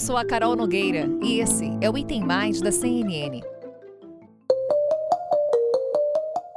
sou a Carol Nogueira e esse é o Item Mais da CNN.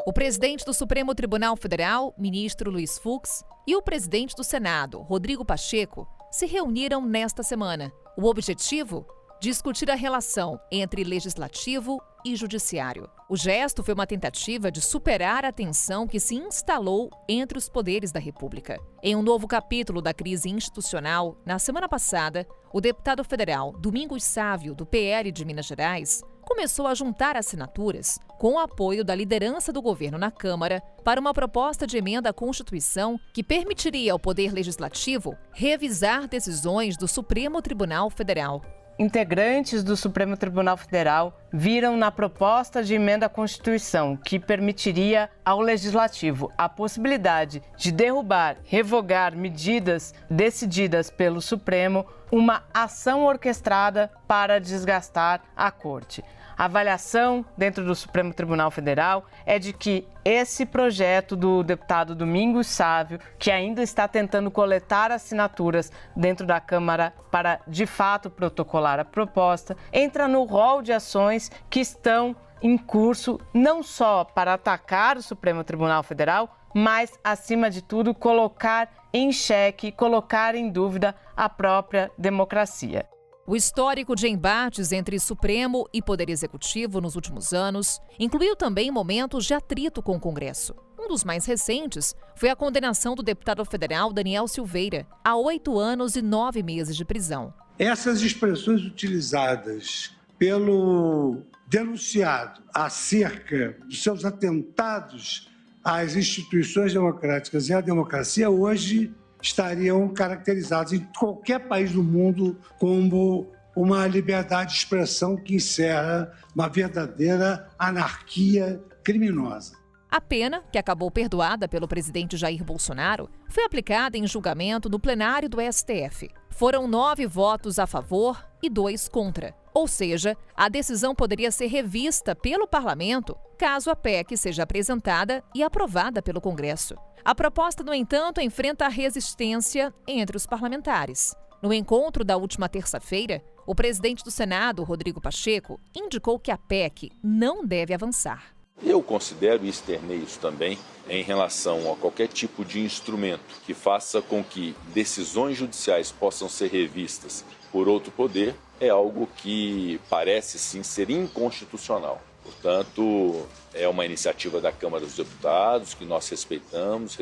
O presidente do Supremo Tribunal Federal, ministro Luiz Fux, e o presidente do Senado, Rodrigo Pacheco, se reuniram nesta semana. O objetivo? Discutir a relação entre legislativo e judiciário. O gesto foi uma tentativa de superar a tensão que se instalou entre os poderes da República. Em um novo capítulo da crise institucional, na semana passada, o deputado federal Domingos Sávio, do PL de Minas Gerais, começou a juntar assinaturas com o apoio da liderança do governo na Câmara para uma proposta de emenda à Constituição que permitiria ao Poder Legislativo revisar decisões do Supremo Tribunal Federal. Integrantes do Supremo Tribunal Federal viram na proposta de emenda à Constituição que permitiria ao Legislativo a possibilidade de derrubar, revogar medidas decididas pelo Supremo uma ação orquestrada para desgastar a Corte. A avaliação dentro do Supremo Tribunal Federal é de que esse projeto do deputado Domingos Sávio, que ainda está tentando coletar assinaturas dentro da Câmara para, de fato, protocolar a proposta, entra no rol de ações que estão em curso não só para atacar o Supremo Tribunal Federal, mas, acima de tudo, colocar em xeque, colocar em dúvida a própria democracia. O histórico de embates entre Supremo e Poder Executivo nos últimos anos incluiu também momentos de atrito com o Congresso. Um dos mais recentes foi a condenação do deputado federal Daniel Silveira a 8 anos e 9 meses de prisão. Essas expressões utilizadas pelo denunciado acerca dos seus atentados às instituições democráticas e à democracia hoje estariam caracterizados em qualquer país do mundo como uma liberdade de expressão que encerra uma verdadeira anarquia criminosa. A pena, que acabou perdoada pelo presidente Jair Bolsonaro, foi aplicada em julgamento no plenário do STF. Foram 9 votos a favor e 2 contra. Ou seja, a decisão poderia ser revista pelo parlamento caso a PEC seja apresentada e aprovada pelo Congresso. A proposta, no entanto, enfrenta a resistência entre os parlamentares. No encontro da última terça-feira, o presidente do Senado, Rodrigo Pacheco, indicou que a PEC não deve avançar. Eu considero e externei isso também em relação a qualquer tipo de instrumento que faça com que decisões judiciais possam ser revistas por outro poder, é algo que parece sim ser inconstitucional. Portanto, é uma iniciativa da Câmara dos Deputados que nós respeitamos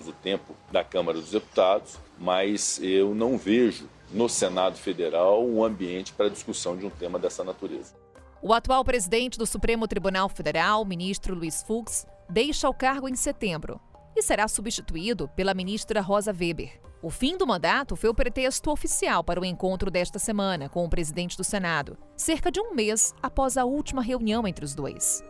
o tempo da Câmara dos Deputados, mas eu não vejo no Senado Federal um ambiente para discussão de um tema dessa natureza. O atual presidente do Supremo Tribunal Federal, ministro Luiz Fux, deixa o cargo em setembro e será substituído pela ministra Rosa Weber. O fim do mandato foi o pretexto oficial para o encontro desta semana com o presidente do Senado, cerca de um mês após a última reunião entre os dois.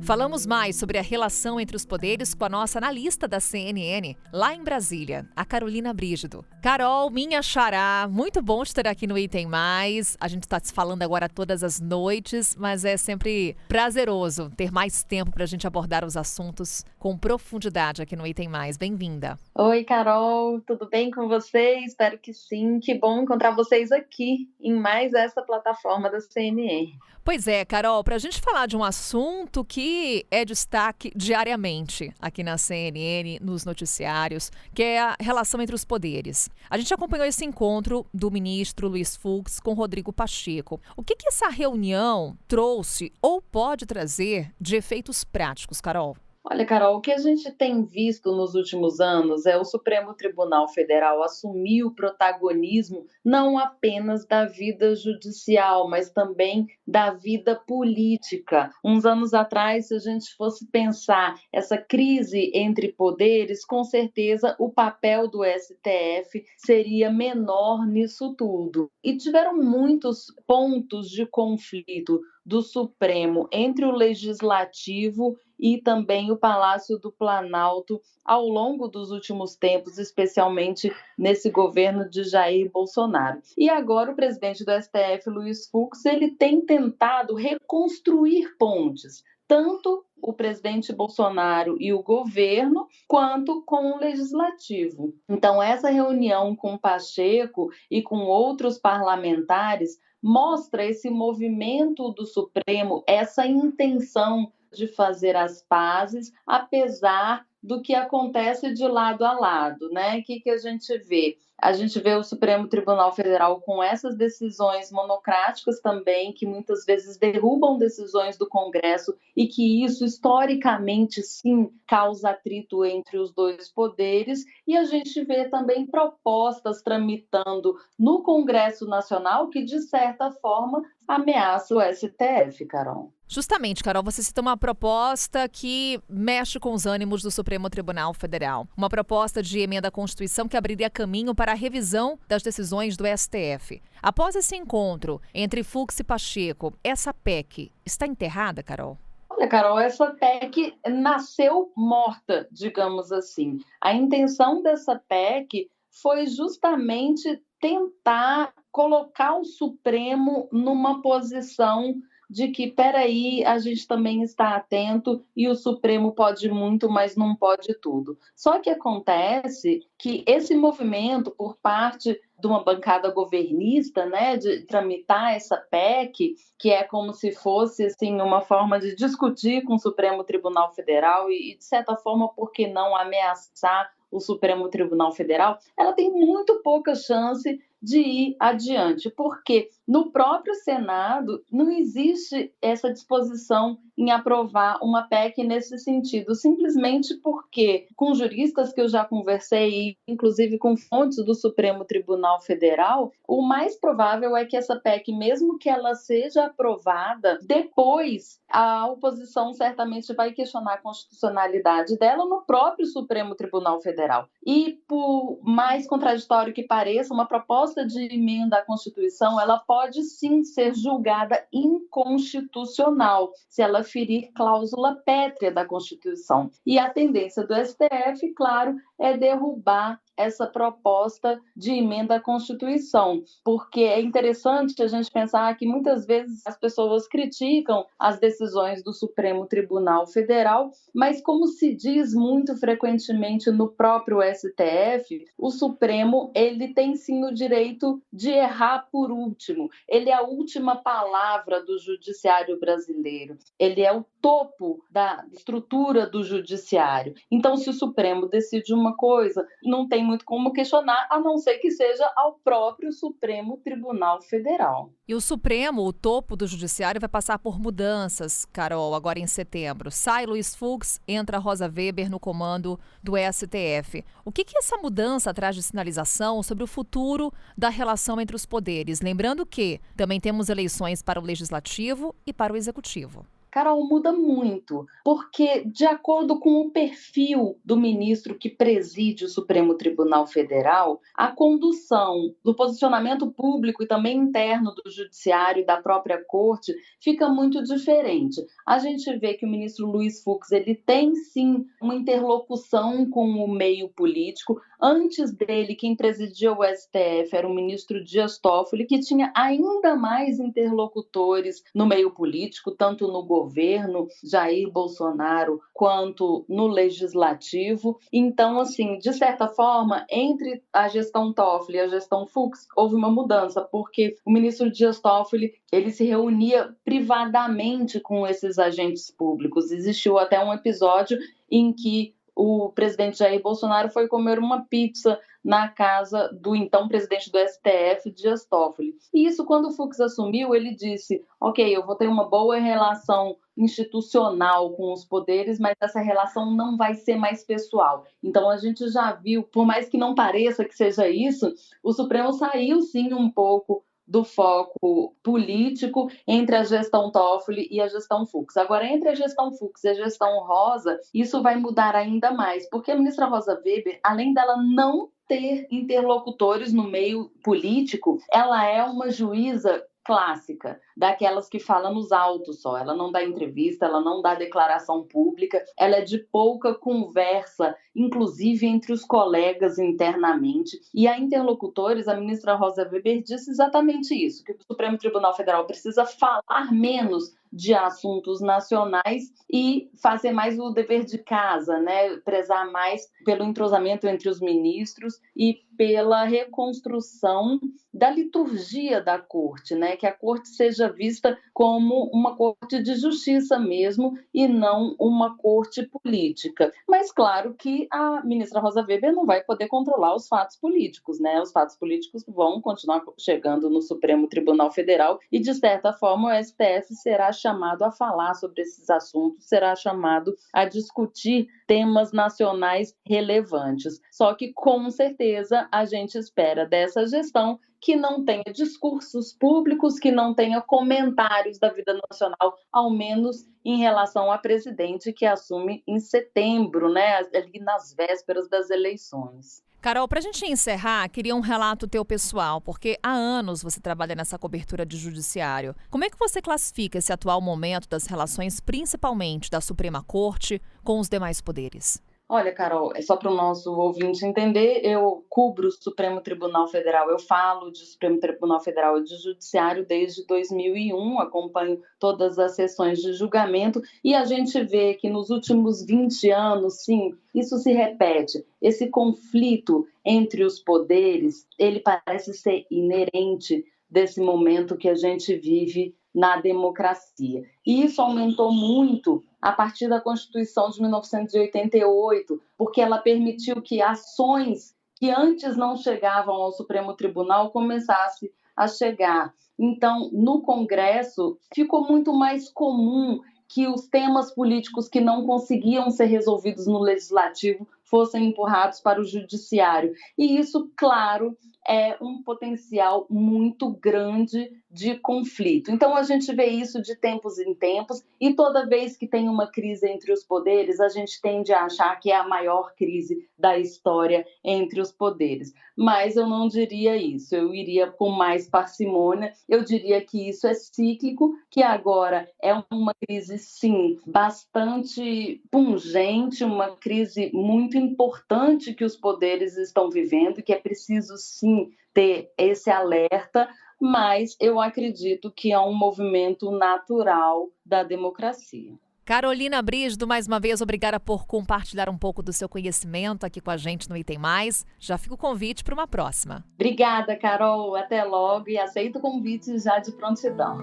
Falamos mais sobre a relação entre os poderes com a nossa analista da CNN, lá em Brasília, a Carolina Brígido. Carol, minha xará, muito bom te ter aqui no Item Mais. A gente está se falando agora todas as noites, mas é sempre prazeroso ter mais tempo para a gente abordar os assuntos com profundidade aqui no Item Mais. Bem-vinda. Oi, Carol, tudo bem com vocês? Espero que sim. Que bom encontrar vocês aqui em mais essa plataforma da CNN. Pois é, Carol, para a gente falar de um assunto que é destaque diariamente aqui na CNN, nos noticiários, que é a relação entre os poderes. A gente acompanhou esse encontro do ministro Luiz Fux com Rodrigo Pacheco. O que essa reunião trouxe ou pode trazer de efeitos práticos, Carol? Olha, Carol, o que a gente tem visto nos últimos anos é o Supremo Tribunal Federal assumir o protagonismo não apenas da vida judicial, mas também da vida política. Uns anos atrás, se a gente fosse pensar essa crise entre poderes, com certeza o papel do STF seria menor nisso tudo. E tiveram muitos pontos de conflito do Supremo entre o Legislativo e também o Palácio do Planalto ao longo dos últimos tempos, especialmente nesse governo de Jair Bolsonaro. E agora o presidente do STF, Luiz Fux, ele tem tentado reconstruir pontes, tanto o presidente Bolsonaro e o governo, quanto com o legislativo. Então, essa reunião com Pacheco e com outros parlamentares mostra esse movimento do Supremo, essa intenção de fazer as pazes, apesar do que acontece de lado a lado, né? O que a gente vê? A gente vê o Supremo Tribunal Federal com essas decisões monocráticas também, que muitas vezes derrubam decisões do Congresso e que isso, historicamente, sim, causa atrito entre os dois poderes. E a gente vê também propostas tramitando no Congresso Nacional que, de certa forma, ameaça o STF, Carol. Justamente, Carol, você cita uma proposta que mexe com os ânimos do Supremo Tribunal Federal. Uma proposta de emenda à Constituição que abriria caminho para a revisão das decisões do STF. Após esse encontro entre Fux e Pacheco, essa PEC está enterrada, Carol? Olha, Carol, essa PEC nasceu morta, digamos assim. A intenção dessa PEC foi justamente tentar colocar o Supremo numa posição de que, peraí, a gente também está atento e o Supremo pode muito, mas não pode tudo. Só que acontece que esse movimento por parte de uma bancada governista, né, de tramitar essa PEC, que é como se fosse assim, uma forma de discutir com o Supremo Tribunal Federal e, de certa forma, por que não ameaçar o Supremo Tribunal Federal, ela tem muito pouca chance de ir adiante, porque no próprio Senado não existe essa disposição em aprovar uma PEC nesse sentido, simplesmente porque, com juristas que eu já conversei, inclusive com fontes do Supremo Tribunal Federal, o mais provável é que essa PEC, mesmo que ela seja aprovada, depois a oposição certamente vai questionar a constitucionalidade dela no próprio Supremo Tribunal Federal. E, por mais contraditório que pareça, uma proposta de emenda à Constituição, ela pode sim ser julgada inconstitucional, se ela ferir cláusula pétrea da Constituição. E a tendência do STF, claro, é derrubar essa proposta de emenda à Constituição, porque é interessante a gente pensar que muitas vezes as pessoas criticam as decisões do Supremo Tribunal Federal, mas como se diz muito frequentemente no próprio STF, o Supremo ele tem sim o direito de errar por último. Ele é a última palavra do judiciário brasileiro. Ele é o topo da estrutura do judiciário. Então, se o Supremo decide uma coisa, não tem muito como questionar, a não ser que seja ao próprio Supremo Tribunal Federal. E o Supremo, o topo do judiciário, vai passar por mudanças, Carol, agora em setembro. Sai Luiz Fux, entra Rosa Weber no comando do STF. O que essa mudança traz de sinalização sobre o futuro da relação entre os poderes? Lembrando que também temos eleições para o Legislativo e para o Executivo. Carol, muda muito, porque de acordo com o perfil do ministro que preside o Supremo Tribunal Federal, a condução do posicionamento público e também interno do judiciário e da própria corte fica muito diferente. A gente vê que o ministro Luiz Fux ele tem sim uma interlocução com o meio político. Antes dele, quem presidia o STF era o ministro Dias Toffoli, que tinha ainda mais interlocutores no meio político, tanto no governo Jair Bolsonaro quanto no legislativo. Então, assim, de certa forma, entre a gestão Toffoli e a gestão Fux, houve uma mudança, porque o ministro Dias Toffoli ele se reunia privadamente com esses agentes públicos. Existiu até um episódio em que o presidente Jair Bolsonaro foi comer uma pizza na casa do então presidente do STF, Dias Toffoli. E isso, quando o Fux assumiu, ele disse, ok, eu vou ter uma boa relação institucional com os poderes, mas essa relação não vai ser mais pessoal. Então, a gente já viu, por mais que não pareça que seja isso, o Supremo saiu sim um pouco do foco político entre a gestão Toffoli e a gestão Fux. Agora, entre a gestão Fux e a gestão Rosa, isso vai mudar ainda mais, porque a ministra Rosa Weber, além dela não ter interlocutores no meio político, ela é uma juíza clássica, daquelas que fala nos autos só. Ela não dá entrevista, ela não dá declaração pública, ela é de pouca conversa, inclusive entre os colegas internamente. E a interlocutores, a ministra Rosa Weber disse exatamente isso, que o Supremo Tribunal Federal precisa falar menos de assuntos nacionais e fazer mais o dever de casa, né? Prezar mais pelo entrosamento entre os ministros e pela reconstrução da liturgia da corte, né? Que a corte seja vista como uma corte de justiça mesmo e não uma corte política. Mas claro que a ministra Rosa Weber não vai poder controlar os fatos políticos, né? Os fatos políticos vão continuar chegando no Supremo Tribunal Federal e, de certa forma, o STF será chamado a falar sobre esses assuntos, será chamado a discutir temas nacionais relevantes. Só que, com certeza, a gente espera dessa gestão que não tenha discursos públicos, que não tenha comentários da vida nacional, ao menos em relação a presidente que assume em setembro, né, ali nas vésperas das eleições. Carol, para a gente encerrar, queria um relato teu pessoal, porque há anos você trabalha nessa cobertura de judiciário. Como é que você classifica esse atual momento das relações, principalmente da Suprema Corte, com os demais poderes? Olha, Carol, é só para o nosso ouvinte entender, eu cubro o Supremo Tribunal Federal, eu falo de Supremo Tribunal Federal e de Judiciário desde 2001, acompanho todas as sessões de julgamento e a gente vê que nos últimos 20 anos, sim, isso se repete. Esse conflito entre os poderes, ele parece ser inerente desse momento que a gente vive na democracia. E isso aumentou muito a partir da Constituição de 1988, porque ela permitiu que ações que antes não chegavam ao Supremo Tribunal começassem a chegar. Então, no Congresso, ficou muito mais comum que os temas políticos que não conseguiam ser resolvidos no Legislativo fossem empurrados para o Judiciário. E isso, claro, é um potencial muito grande de conflito. Então, a gente vê isso de tempos em tempos e toda vez que tem uma crise entre os poderes, a gente tende a achar que é a maior crise da história entre os poderes. Mas eu não diria isso, eu iria com mais parcimônia, eu diria que isso é cíclico, que agora é uma crise, sim, bastante pungente, uma crise muito importante que os poderes estão vivendo, que é preciso, sim, ter esse alerta, mas eu acredito que é um movimento natural da democracia. Carolina Brígido, mais uma vez, obrigada por compartilhar um pouco do seu conhecimento aqui com a gente no Item Mais. Já fica o convite para uma próxima. Obrigada, Carol. Até logo e aceito o convite já de prontidão.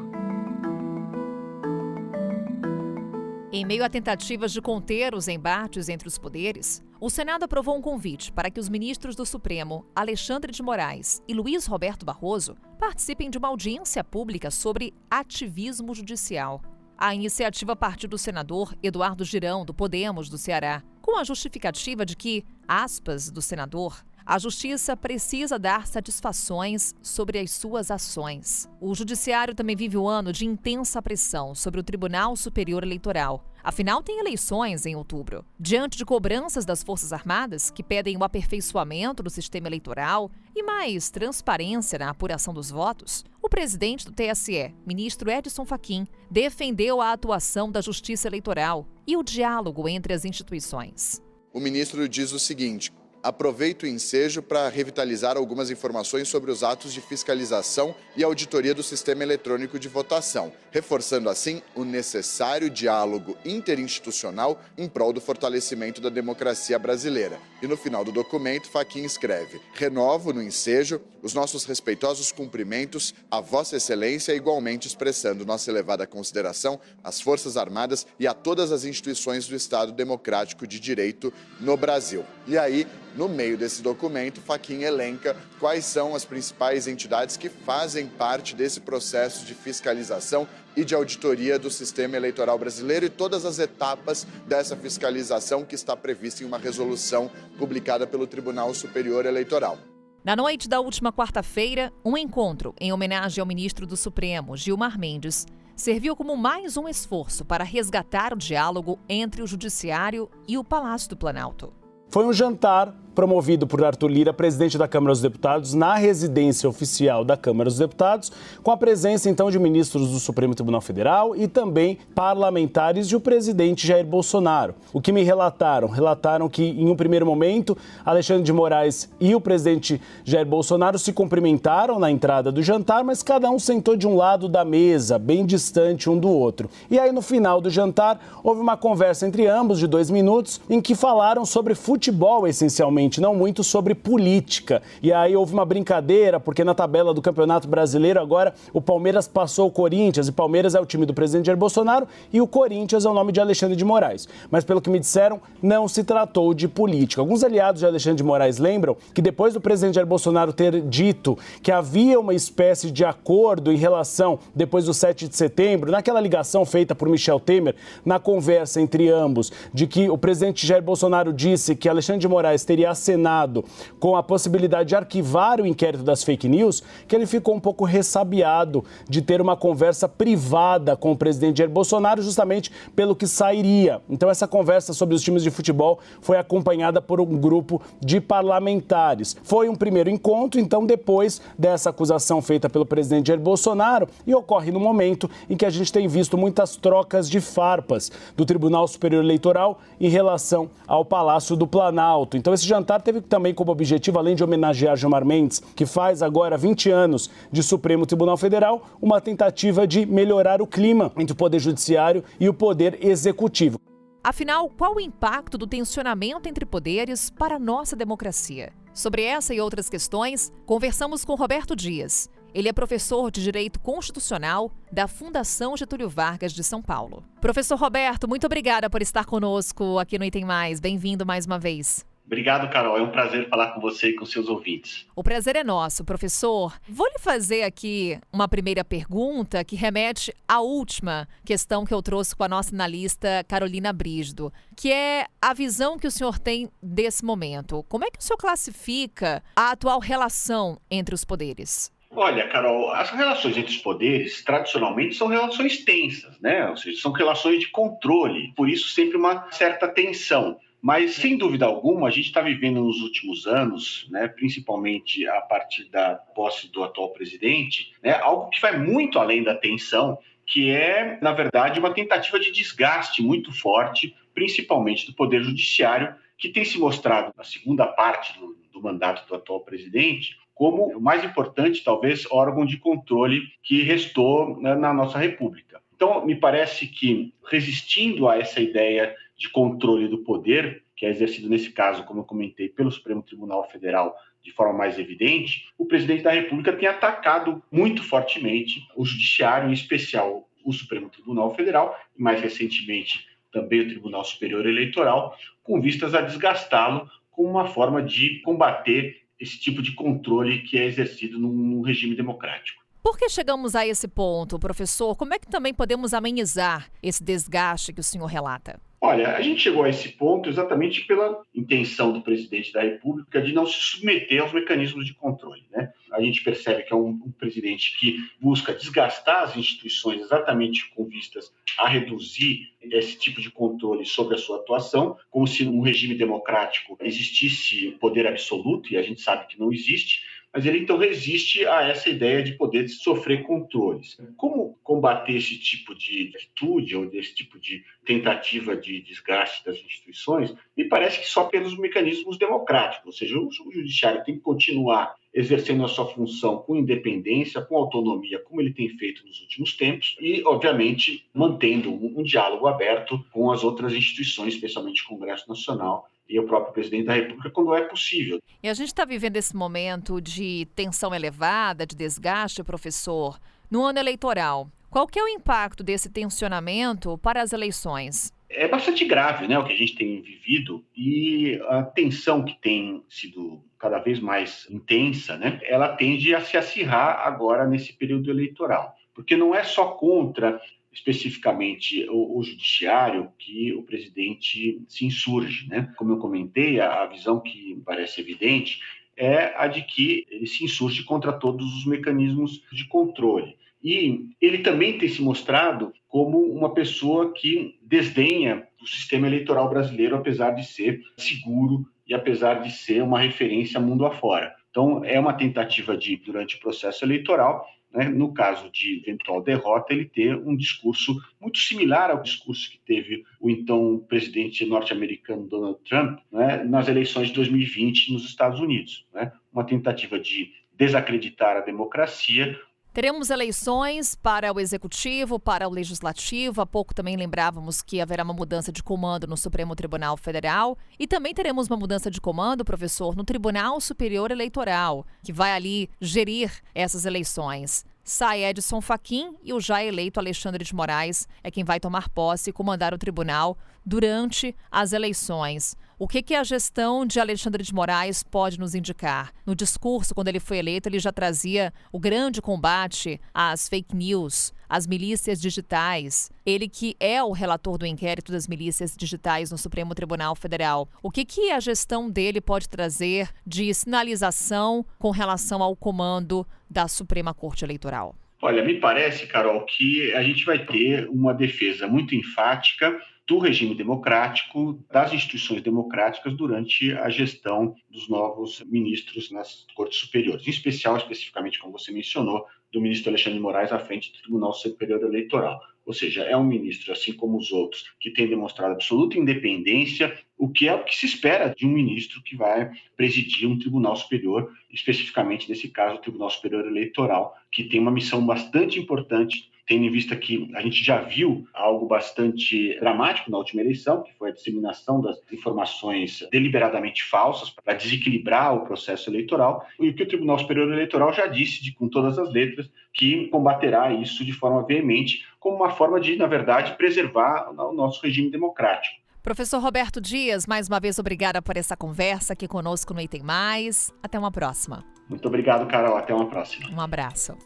Em meio a tentativas de conter os embates entre os poderes, o Senado aprovou um convite para que os ministros do Supremo, Alexandre de Moraes e Luiz Roberto Barroso, participem de uma audiência pública sobre ativismo judicial. A iniciativa partiu do senador Eduardo Girão, do Podemos, do Ceará, com a justificativa de que, aspas do senador, a Justiça precisa dar satisfações sobre as suas ações. O Judiciário também vive um ano de intensa pressão sobre o Tribunal Superior Eleitoral. Afinal, tem eleições em outubro. Diante de cobranças das Forças Armadas, que pedem o aperfeiçoamento do sistema eleitoral e mais transparência na apuração dos votos, o presidente do TSE, ministro Edson Fachin, defendeu a atuação da Justiça Eleitoral e o diálogo entre as instituições. O ministro diz o seguinte: aproveito o ensejo para revitalizar algumas informações sobre os atos de fiscalização e auditoria do sistema eletrônico de votação, reforçando assim o necessário diálogo interinstitucional em prol do fortalecimento da democracia brasileira. E no final do documento, Fachin escreve: renovo no ensejo os nossos respeitosos cumprimentos a Vossa Excelência, igualmente expressando nossa elevada consideração às Forças Armadas e a todas as instituições do Estado Democrático de Direito no Brasil. E aí, no meio desse documento, Fachin elenca quais são as principais entidades que fazem parte desse processo de fiscalização e de auditoria do sistema eleitoral brasileiro e todas as etapas dessa fiscalização que está prevista em uma resolução publicada pelo Tribunal Superior Eleitoral. Na noite da última quarta-feira, um encontro em homenagem ao ministro do Supremo, Gilmar Mendes, serviu como mais um esforço para resgatar o diálogo entre o Judiciário e o Palácio do Planalto. Foi um jantar promovido por Arthur Lira, presidente da Câmara dos Deputados, na residência oficial da Câmara dos Deputados, com a presença, então, de ministros do Supremo Tribunal Federal e também parlamentares e o presidente Jair Bolsonaro. O que me relataram que, em um primeiro momento, Alexandre de Moraes e o presidente Jair Bolsonaro se cumprimentaram na entrada do jantar, mas cada um sentou de um lado da mesa, bem distante um do outro. E aí, no final do jantar, houve uma conversa entre ambos de 2 minutos, em que falaram sobre futebol, essencialmente, não muito sobre política. E aí houve uma brincadeira, porque na tabela do Campeonato Brasileiro agora o Palmeiras passou o Corinthians, e Palmeiras é o time do presidente Jair Bolsonaro e o Corinthians é o nome de Alexandre de Moraes. Mas pelo que me disseram, não se tratou de política. Alguns aliados de Alexandre de Moraes lembram que depois do presidente Jair Bolsonaro ter dito que havia uma espécie de acordo em relação, depois do 7 de setembro, naquela ligação feita por Michel Temer, na conversa entre ambos, de que o presidente Jair Bolsonaro disse que Alexandre de Moraes teria acenado com a possibilidade de arquivar o inquérito das fake news, que ele ficou um pouco ressabiado de ter uma conversa privada com o presidente Jair Bolsonaro, justamente pelo que sairia. Então essa conversa sobre os times de futebol foi acompanhada por um grupo de parlamentares. Foi um primeiro encontro, então, depois dessa acusação feita pelo presidente Jair Bolsonaro, e ocorre no momento em que a gente tem visto muitas trocas de farpas do Tribunal Superior Eleitoral em relação ao Palácio do Planalto. Então esse jantar teve também como objetivo, além de homenagear Gilmar Mendes, que faz agora 20 anos de Supremo Tribunal Federal, uma tentativa de melhorar o clima entre o Poder Judiciário e o Poder Executivo. Afinal, qual o impacto do tensionamento entre poderes para a nossa democracia? Sobre essa e outras questões, conversamos com Roberto Dias. Ele é professor de Direito Constitucional da Fundação Getúlio Vargas de São Paulo. Professor Roberto, muito obrigada por estar conosco aqui no Item Mais. Bem-vindo mais uma vez. Obrigado, Carol. É um prazer falar com você e com seus ouvintes. O prazer é nosso, professor. Vou lhe fazer aqui uma primeira pergunta que remete à última questão que eu trouxe com a nossa analista Carolina Brígido, que é a visão que o senhor tem desse momento. Como é que o senhor classifica a atual relação entre os poderes? Olha, Carol, as relações entre os poderes, tradicionalmente, são relações tensas, né? Ou seja, são relações de controle, por isso sempre uma certa tensão. Mas, sem dúvida alguma, a gente está vivendo nos últimos anos, né, principalmente a partir da posse do atual presidente, né, algo que vai muito além da tensão, que é, na verdade, uma tentativa de desgaste muito forte, principalmente do Poder Judiciário, que tem se mostrado, na segunda parte do mandato do atual presidente, como o mais importante, talvez, órgão de controle que restou, né, na nossa República. Então, me parece que, resistindo a essa ideia de controle do poder, que é exercido nesse caso, como eu comentei, pelo Supremo Tribunal Federal de forma mais evidente, o presidente da República tem atacado muito fortemente o Judiciário, em especial o Supremo Tribunal Federal, e mais recentemente também o Tribunal Superior Eleitoral, com vistas a desgastá-lo como uma forma de combater esse tipo de controle que é exercido num regime democrático. Por que chegamos a esse ponto, professor? Como é que também podemos amenizar esse desgaste que o senhor relata? Olha, a gente chegou a esse ponto exatamente pela intenção do presidente da República de não se submeter aos mecanismos de controle, né? A gente percebe que é um presidente que busca desgastar as instituições exatamente com vistas a reduzir esse tipo de controle sobre a sua atuação, como se num regime democrático existisse poder absoluto, e a gente sabe que não existe, mas ele então resiste a essa ideia de poder sofrer controles. Como combater esse tipo de atitude ou desse tipo de tentativa de desgaste das instituições? Me parece que só pelos mecanismos democráticos, ou seja, o judiciário tem que continuar exercendo a sua função com independência, com autonomia, como ele tem feito nos últimos tempos, e, obviamente, mantendo um diálogo aberto com as outras instituições, especialmente o Congresso Nacional e o próprio presidente da República, quando é possível. E a gente está vivendo esse momento de tensão elevada, de desgaste, professor, no ano eleitoral. Qual que é o impacto desse tensionamento para as eleições? É bastante grave, né, o que a gente tem vivido, e a tensão que tem sido cada vez mais intensa, né, ela tende a se acirrar agora nesse período eleitoral. Porque não é só contra especificamente o judiciário que o presidente se insurge, né? Como eu comentei, a visão que me parece evidente é a de que ele se insurge contra todos os mecanismos de controle. E ele também tem se mostrado como uma pessoa que desdenha do sistema eleitoral brasileiro, apesar de ser seguro e apesar de ser uma referência mundo afora. Então, é uma tentativa de, durante o processo eleitoral, né, no caso de eventual derrota, ele ter um discurso muito similar ao discurso que teve o então presidente norte-americano Donald Trump, né, nas eleições de 2020 nos Estados Unidos. Né, uma tentativa de desacreditar a democracia. Teremos eleições para o Executivo, para o Legislativo. Há pouco também lembrávamos que haverá uma mudança de comando no Supremo Tribunal Federal. E também teremos uma mudança de comando, professor, no Tribunal Superior Eleitoral, que vai ali gerir essas eleições. Sai Edson Fachin e o já eleito Alexandre de Moraes é quem vai tomar posse e comandar o tribunal durante as eleições. O que a gestão de Alexandre de Moraes pode nos indicar? No discurso, quando ele foi eleito, ele já trazia o grande combate às fake news, às milícias digitais. Ele que é o relator do inquérito das milícias digitais no Supremo Tribunal Federal. O que a gestão dele pode trazer de sinalização com relação ao comando da Suprema Corte Eleitoral? Olha, me parece, Carol, que a gente vai ter uma defesa muito enfática do regime democrático, das instituições democráticas durante a gestão dos novos ministros nas cortes superiores, em especial, especificamente, como você mencionou, do ministro Alexandre de Moraes à frente do Tribunal Superior Eleitoral. Ou seja, é um ministro, assim como os outros, que tem demonstrado absoluta independência, o que é o que se espera de um ministro que vai presidir um tribunal superior, especificamente, nesse caso, o Tribunal Superior Eleitoral, que tem uma missão bastante importante, tendo em vista que a gente já viu algo bastante dramático na última eleição, que foi a disseminação das informações deliberadamente falsas para desequilibrar o processo eleitoral, e o que o Tribunal Superior Eleitoral já disse, com todas as letras, que combaterá isso de forma veemente, como uma forma de, na verdade, preservar o nosso regime democrático. Professor Roberto Dias, mais uma vez, obrigada por essa conversa aqui conosco no Item Mais. Até uma próxima. Muito obrigado, Carol. Até uma próxima. Um abraço.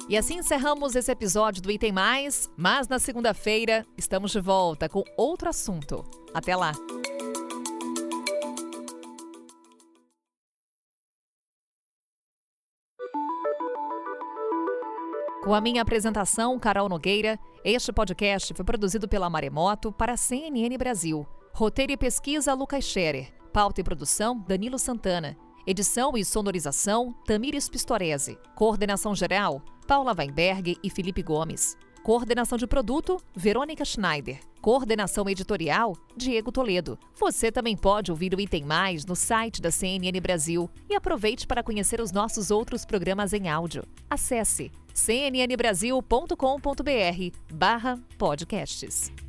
E assim encerramos esse episódio do Item Mais, mas na segunda-feira estamos de volta com outro assunto. Até lá! Com a minha apresentação, Carol Nogueira, este podcast foi produzido pela Maremoto para a CNN Brasil. Roteiro e pesquisa, Lucas Scherer. Pauta e produção, Danilo Santana. Edição e sonorização, Tamires Pistorese. Coordenação geral, Paula Weinberg e Felipe Gomes. Coordenação de produto, Verônica Schneider. Coordenação editorial, Diego Toledo. Você também pode ouvir o Item Mais no site da CNN Brasil e aproveite para conhecer os nossos outros programas em áudio. Acesse cnnbrasil.com.br/podcasts.